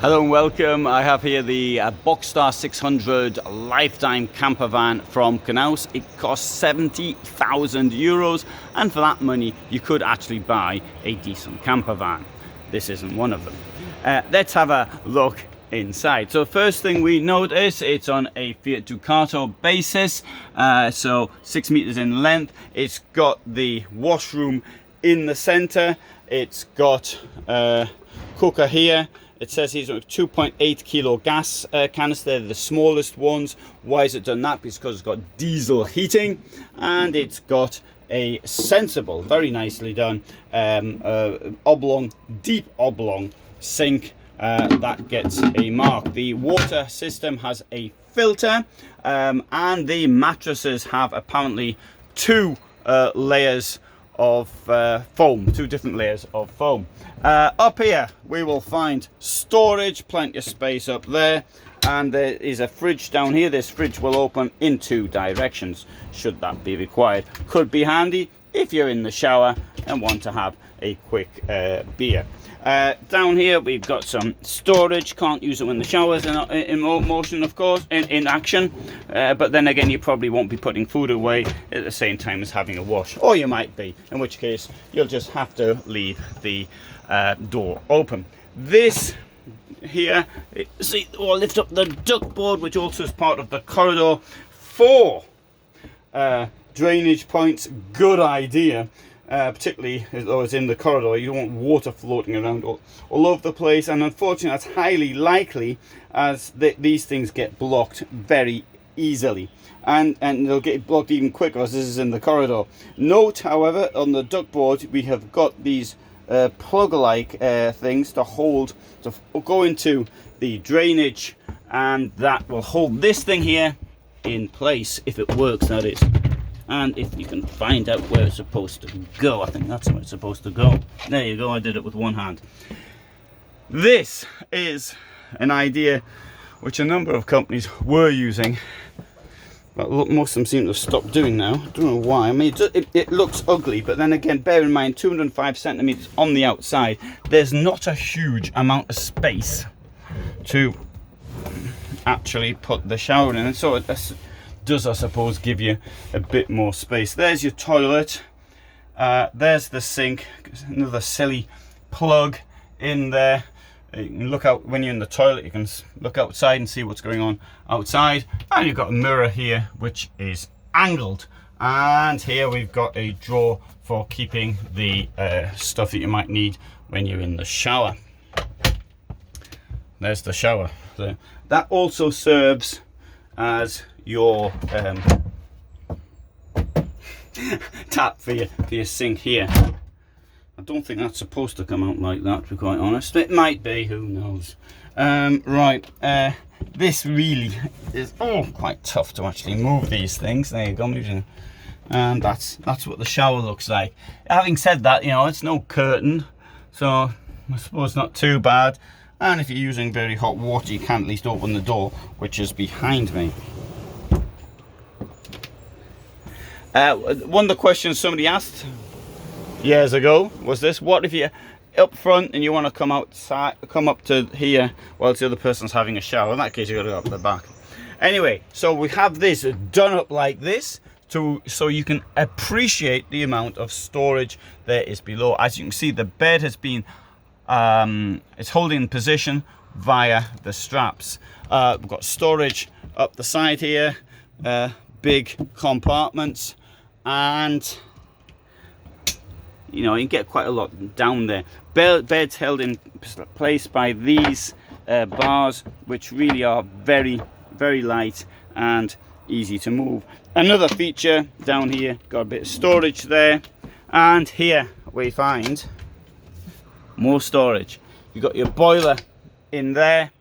Hello and welcome. I have here the BoxStar 600 lifetime camper van from Knaus. It costs 70,000 euros, and for that money you could actually buy a decent camper van. This isn't one of them. Let's have a look inside. So first thing we notice, it's on a Fiat Ducato basis, so 6 meters in length. It's got the washroom in the center. It's got a cooker here. It says he's a 2.8 kilo gas canister, the smallest ones. Why is it done that? Because it's got diesel heating, and it's got a sensible, very nicely done, oblong, deep oblong sink that gets a mark. The water system has a filter, and the mattresses have apparently two layers of foam, two different layers of foam. Up here we will find storage, plenty of space up there, and there is a fridge down here. This fridge will open in two directions should that be required. Could be handy if you're in the shower and want to have a quick beer. Down here we've got some storage. Can't use it when the shower's in motion, of course, in action, but then again you probably won't be putting food away at the same time as having a wash, or you might be, in which case you'll just have to leave the door open. This here, see, we'll lift up the duct board, which also is part of the corridor. 4 drainage points. Good idea. Particularly though it's in the corridor. You don't want water floating around all over the place, and unfortunately that's highly likely, as these things get blocked very easily, and they'll get blocked even quicker as this is in the corridor. Note, however, on the duct board we have got these plug-like things to hold, to go into the drainage, and that will hold this thing here in place, if it works, that is. And if you can find out where it's supposed to go, I think that's where it's supposed to go. There you go, I did it with one hand. This is an idea which a number of companies were using, but most of them seem to have stopped doing now. I don't know why. I mean, it looks ugly, but then again, bear in mind, 205 centimeters on the outside, there's not a huge amount of space to actually put the shower in, and so it does, I suppose, give you a bit more space. There's your toilet, there's the sink, another silly plug in there. You can look out when you're in the toilet, you can look outside and see what's going on outside, and you've got a mirror here which is angled, and here we've got a drawer for keeping the stuff that you might need when you're in the shower. There's the shower. So that also serves as your tap for your sink here. I don't think that's supposed to come out like that, to be quite honest. It might be, who knows. Right, this really is quite tough to actually move these things. There you go, and that's what the shower looks like. Having said that, you know, it's no curtain, so I suppose not too bad. And if you're using very hot water, you can at least open the door, which is behind me. One of the questions somebody asked years ago was this: what if you're up front and you want to come up to here whilst the other person's having a shower? In that case, you've got to go up the back. Anyway, so we have this done up like this so you can appreciate the amount of storage there is below. As you can see, the bed has been it's holding in position via the straps. We've got storage up the side here, big compartments, and you know, you get quite a lot down there. Bed's held in place by these bars, which really are very, very light and easy to move. Another feature down here, got a bit of storage there, and here we find more storage. You've got your boiler in there,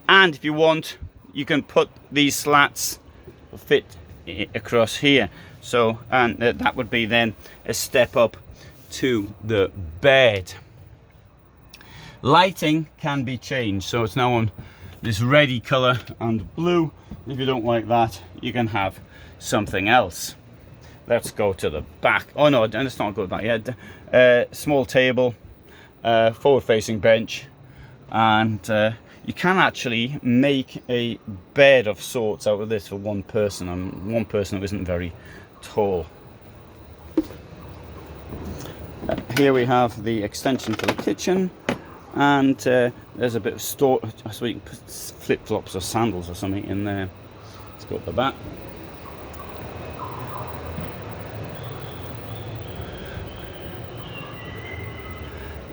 and if you want, you can put these slats fit across here. So, and that would be then a step up to the bed. Lighting can be changed, so it's now on this reddy color and blue. If you don't like that, you can have something else. Let's go to the back. Oh no, let's not go back yet. Small table, forward facing bench, and you can actually make a bed of sorts out of this for one person, and one person who isn't very tall. Here we have the extension for the kitchen, and there's a bit of storage, so you can put flip-flops or sandals or something in there. Let's go up the back.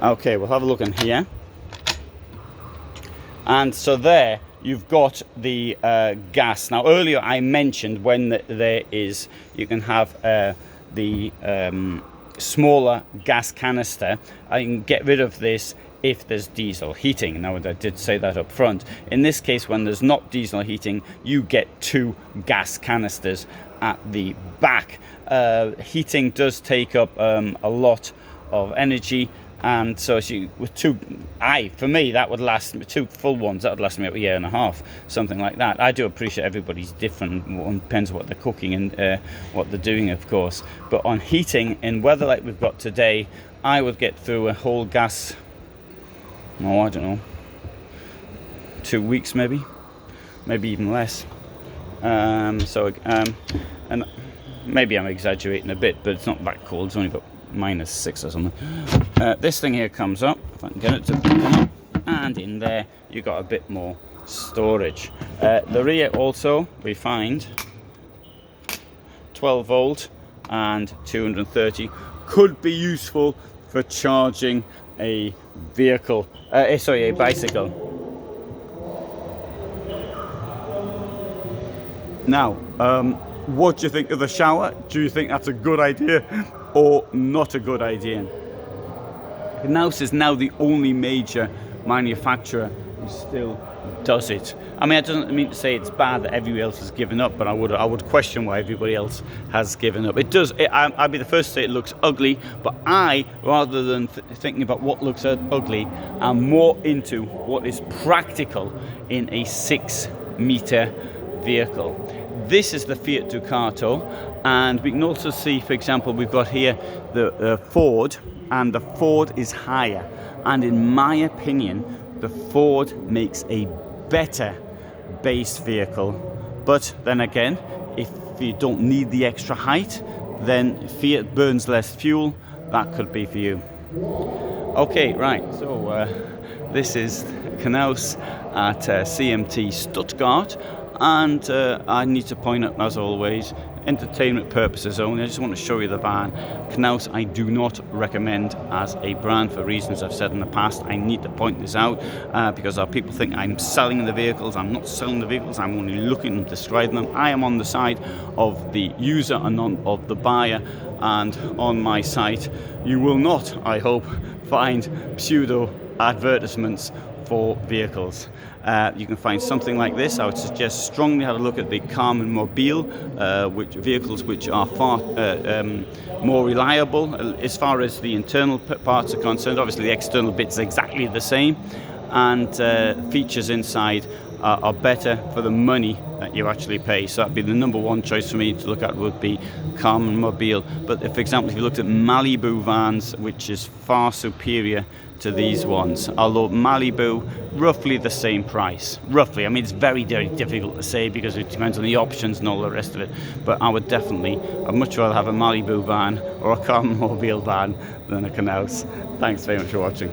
Okay, we'll have a look in here. And so there you've got the gas. Now earlier I mentioned when there is, you can have the smaller gas canister. I can get rid of this if there's diesel heating. Now I did say that up front. In this case, when there's not diesel heating, you get 2 gas canisters at the back. Heating does take up a lot of energy, and so with 2, for me that would last 2 full ones, that would last me about a year and a half, something like that. I do appreciate everybody's different, depends on what they're cooking and what they're doing, of course, but on heating in weather like we've got today, I would get through a whole gas, I don't know, 2 weeks maybe even less. And maybe I'm exaggerating a bit, but it's not that cold. It's only about -6 or something. This thing here comes up, if I can get it to come up, and in there you got a bit more storage. The rear also, we find 12 volt and 230, could be useful for charging a vehicle, a bicycle. Now, what do you think of the shower? Do you think that's a good idea or not a good idea? Knaus is now the only major manufacturer who still does it. I mean, I don't mean to say it's bad that everybody else has given up, but I would question why everybody else has given up. It does. I'd be the first to say it looks ugly, but I, rather than thinking about what looks ugly, am more into what is practical in a 6-meter vehicle. This is the Fiat Ducato, and we can also see, for example, we've got here the Ford, and the Ford is higher, and in my opinion the Ford makes a better base vehicle. But then again, if you don't need the extra height, then Fiat burns less fuel. That could be for you. Okay, right, so this is Knaus at CMT Stuttgart, and I need to point out, as always, entertainment purposes only. I just want to show you the van. Knaus I do not recommend as a brand for reasons I've said in the past. I need to point this out because our people think I'm selling the vehicles. I'm not selling the vehicles, I'm only looking and describing them. I am on the side of the user and of the buyer, and on my site you will not, I hope, find pseudo advertisements for vehicles. You can find something like this. I would suggest strongly have a look at the Carmann Mobil, which vehicles which are far more reliable as far as the internal parts are concerned. Obviously the external bits are exactly the same, and features inside are better for the money that you actually pay. So that'd be the number one choice for me to look at, would be Carmann Mobil. But if, for example, if you looked at Malibu vans, which is far superior to these ones, although Malibu roughly the same price, roughly. I mean, it's very, very difficult to say because it depends on the options and all the rest of it, but I'd much rather have a Malibu van or a Carmann Mobil van than a Knaus. Thanks very much for watching.